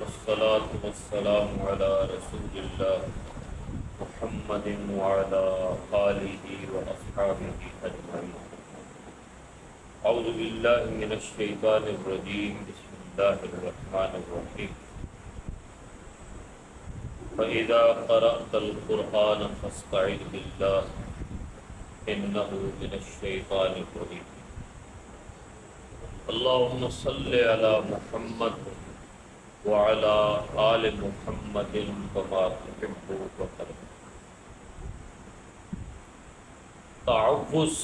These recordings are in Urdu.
والصلاة والسلام على رسول الله محمد وعلى آله وأصحابه أجمعين. أعوذ بالله من الشيطان الرجيم. بسم الله الرحمن الرحيم. فإذا قرأت القرآن فاستعذ بالله إنه من الشيطان الرجيم. اللهم صل على محمد وعلى آل محمد كما تحب وترضى. تعوذ.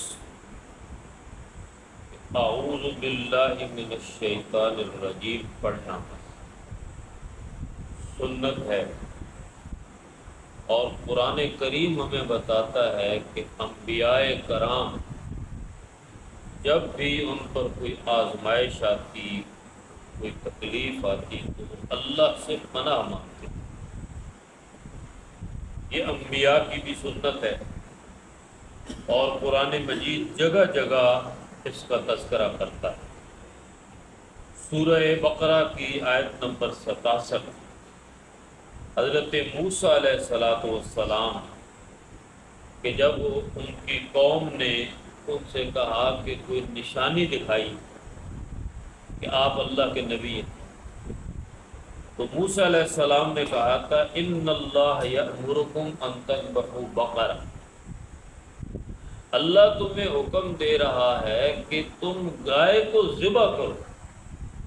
اعوذ باللہ من الشیطان الرجیم پڑھنا سنت ہے، اور قرآن کریم ہمیں بتاتا ہے کہ انبیاء کرام جب بھی ان پر کوئی آزمائش آتی، کوئی تکلیف آتی تو وہ اللہ سے پناہ مانگتے. یہ انبیاء کی بھی سنت ہے، اور قرآن مجید جگہ جگہ اس کا تذکرہ کرتا ہے. سورہ بقرہ کی آیت نمبر 67 حضرت موسیٰ علیہ السلام کہ جب ان کی قوم نے ان سے کہا کہ کوئی نشانی دکھائی کہ آپ اللہ کے نبی ہیں، تو موسیٰ علیہ السلام نے کہا تھا ان اللہ یأمرکم ان تذبحوا بقرہ، اللہ تمہیں حکم دے رہا ہے کہ تم گائے کو ذبح کرو.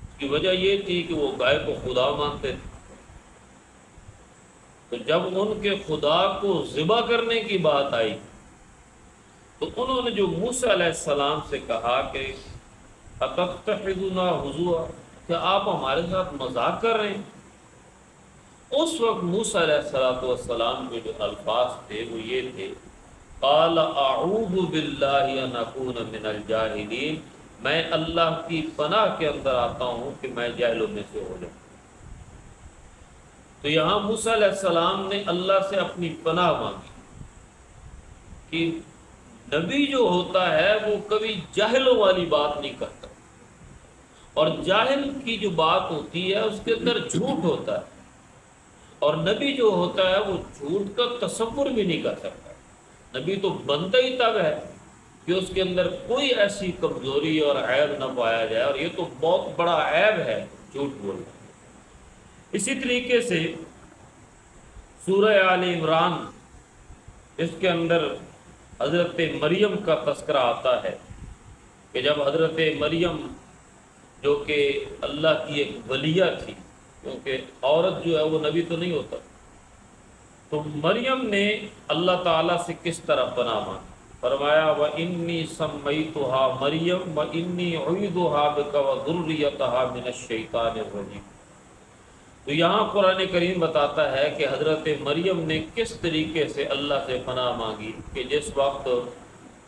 اس کی وجہ یہ تھی کہ وہ گائے کو خدا مانتے تھے، تو جب ان کے خدا کو ذبح کرنے کی بات آئی تو انہوں نے جو موسیٰ علیہ السلام سے کہا کہ اتتخذنا ہزوا، کیا آپ ہمارے ساتھ مذاق کر رہے ہیں؟ اس وقت موسیٰ علیہ السلام کے جو الفاظ تھے وہ یہ تھے قال اعوذ باللہ ان اکون من الجاہلین، میں اللہ کی پناہ کے اندر آتا ہوں کہ میں جاہلوں میں سے ہو جاؤں. تو یہاں موسیٰ علیہ السلام نے اللہ سے اپنی پناہ مانگی کہ نبی جو ہوتا ہے وہ کبھی جاہلوں والی بات نہیں کرتا، اور جاہل کی جو بات ہوتی ہے اس کے اندر جھوٹ ہوتا ہے، اور نبی جو ہوتا ہے وہ جھوٹ کا تصور بھی نہیں کر سکتا. نبی تو بنتا ہی تب ہے کہ اس کے اندر کوئی ایسی کمزوری اور عیب نہ پایا جائے، اور یہ تو بہت بڑا عیب ہے جھوٹ بولنا. اسی طریقے سے سورہ آل عمران، اس کے اندر حضرت مریم کا تذکرہ آتا ہے کہ جب حضرت مریم جو کہ اللہ کی ایک ولیہ تھی، کیونکہ عورت جو ہے وہ نبی تو نہیں ہوتا، تو مریم نے اللہ تعالیٰ سے کس طرح پناہ مانگی. فرمایا وَإِنِّي سَمَّيْتُهَا مَرْيَمَ وَإِنِّي أُعِيذُهَا بِكَ وَذُرِّيَّتَهَا مِنَ الشَّيْطَانِ الرَّجِيمِ. تو یہاں قرآن کریم بتاتا ہے کہ حضرت مریم نے کس طریقے سے اللہ سے پناہ مانگی کہ جس وقت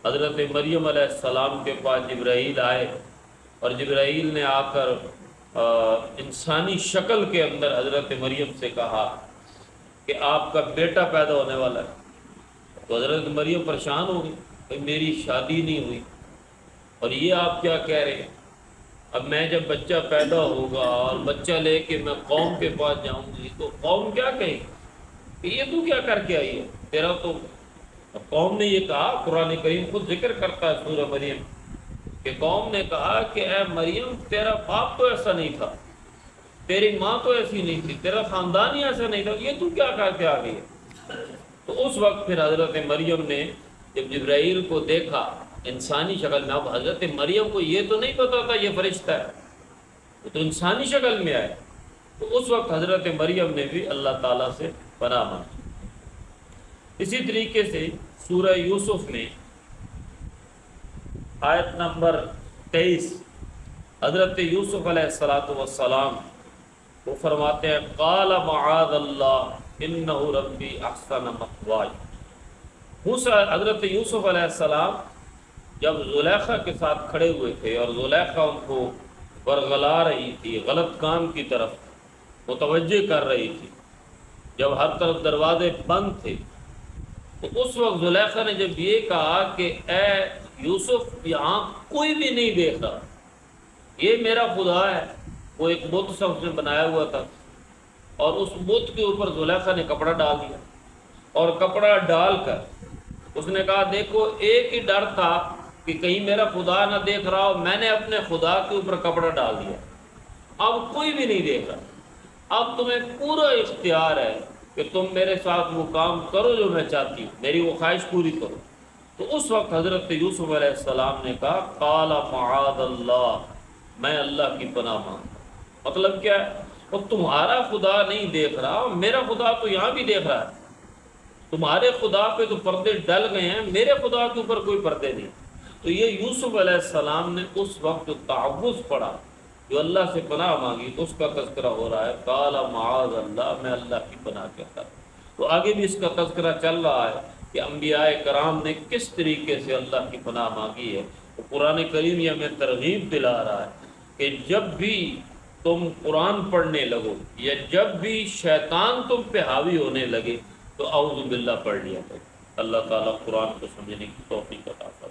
حضرت مریم علیہ السلام کے پاس جبرائیل آئے، اور جبرائیل نے آ کر انسانی شکل کے اندر حضرت مریم سے کہا کہ آپ کا بیٹا پیدا ہونے والا ہے. تو حضرت مریم پریشان ہو گئی کہ میری شادی نہیں ہوئی، اور یہ آپ کیا کہہ رہے ہیں؟ اب میں جب بچہ پیدا ہوگا اور بچہ لے کے میں قوم کے پاس جاؤں گی تو قوم کیا کہے گی کہ یہ تو کیا کر کے آئی ہے تیرا؟ تو قوم نے یہ کہا، قرآن کریم خود ذکر کرتا ہے سورہ مریم کہ قوم نے کہا کہ اے مریم تیرا باپ تو ایسا نہیں تھا، تیری ماں تو ایسی نہیں تھی، تیرا خاندان ہی ایسا نہیں تھا، یہ تو کیا کر کے آ گئی ہے؟ تو اس وقت پھر حضرت مریم نے جب جبرائیل کو دیکھا انسانی شکل میں، اب حضرت مریم کو یہ تو نہیں پتا تھا یہ فرشتہ ہے، وہ تو انسانی شکل میں آئے، تو اس وقت حضرت مریم نے بھی اللہ تعالیٰ سے پناہ مانگی. اسی طریقے سے سورہ یوسف میں آیت نمبر 23 حضرت یوسف علیہ السلام وہ فرماتے ہیں قال معاذ اللہ انہ ربی احسن مثوایا. حضرت یوسف علیہ السلام جب زلیخا کے ساتھ کھڑے ہوئے تھے اور زلیخا ان کو ورغلا رہی تھی، غلط کام کی طرف متوجہ کر رہی تھی، جب ہر طرف دروازے بند تھے، تو اس وقت زلیخا نے جب یہ کہا کہ اے یوسف یہاں کوئی بھی نہیں دیکھ رہا، یہ میرا خدا ہے، وہ ایک بت سا اس نے بنایا ہوا تھا، اور اس بت کے اوپر زلیخا نے کپڑا ڈال دیا، اور کپڑا ڈال کر اس نے کہا دیکھو ایک ہی ڈر تھا کہ کہیں میرا خدا نہ دیکھ رہا ہو، میں نے اپنے خدا کے اوپر کپڑا ڈال دیا، اب کوئی بھی نہیں دیکھ رہا، اب تمہیں پورا اختیار ہے کہ تم میرے ساتھ وہ کام کرو جو میں چاہتی ہوں، میری وہ خواہش پوری کرو۔ تو اس وقت حضرت یوسف علیہ السلام نے کہا قال معاذ اللہ، میں اللہ کی پناہ مانگتا۔ مطلب کیا ہے؟ وہ تمہارا خدا نہیں دیکھ رہا، میرا خدا تو یہاں بھی دیکھ رہا ہے، تمہارے خدا پہ تو پردے ڈل گئے ہیں، میرے خدا کے اوپر کوئی پردے نہیں۔ تو یہ یوسف علیہ السلام نے اس وقت جو تعوذ پڑھا، جو اللہ سے پناہ مانگی، اس کا تذکرہ ہو رہا ہے قال معاذ اللہ، میں اللہ کی پناہ کہتا ہوں۔ تو آگے بھی اس کا تذکرہ چل رہا ہے کہ انبیاء کرام نے کس طریقے سے اللہ کی پناہ مانگی ہے۔ تو قرآن کریم یہ ہمیں ترغیب دلا رہا ہے کہ جب بھی تم قرآن پڑھنے لگو یا جب بھی شیطان تم پہ حاوی ہونے لگے تو اعوذ باللہ پڑھ لیا کرو۔ اللہ تعالیٰ قرآن کو سمجھنے کی توفیق عطا فرمائے۔